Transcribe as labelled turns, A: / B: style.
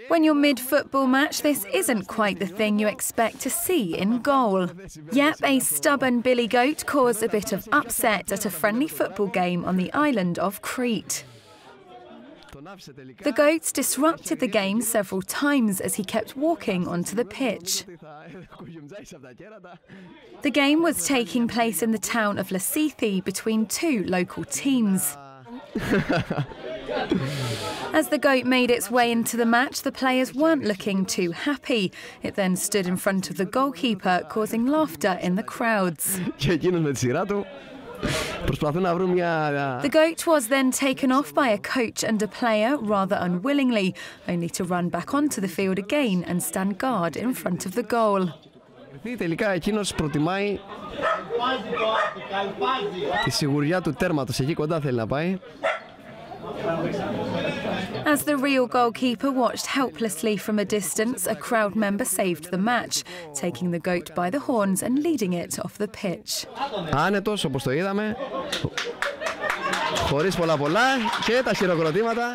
A: When you're mid-football match, this isn't quite the thing you expect to see in goal. Yep, a stubborn billy goat caused a bit of upset at a friendly football game on the island of Crete. The goat disrupted the game several times as he kept walking onto the pitch. The game was taking place in the town of Lasithi between two local teams. As the goat made its way into the match, the players weren't looking too happy. It then stood in front of the goalkeeper, causing laughter in the crowds. The goat was then taken off by a coach and a player rather unwillingly, only to run back onto the field again and stand guard in front of the goal.
B: Τελικά εκείνος προτιμάει τη σιγουριά του τέρματος, εκεί κοντά θέλει να πάει.
A: As the real goalkeeper watched helplessly from a distance, a crowd member saved the match, taking the goat by the horns and leading it off the pitch.
B: Άνετος, όπως το είδαμε, χωρίς πολλά και τα χειροκροτήματα.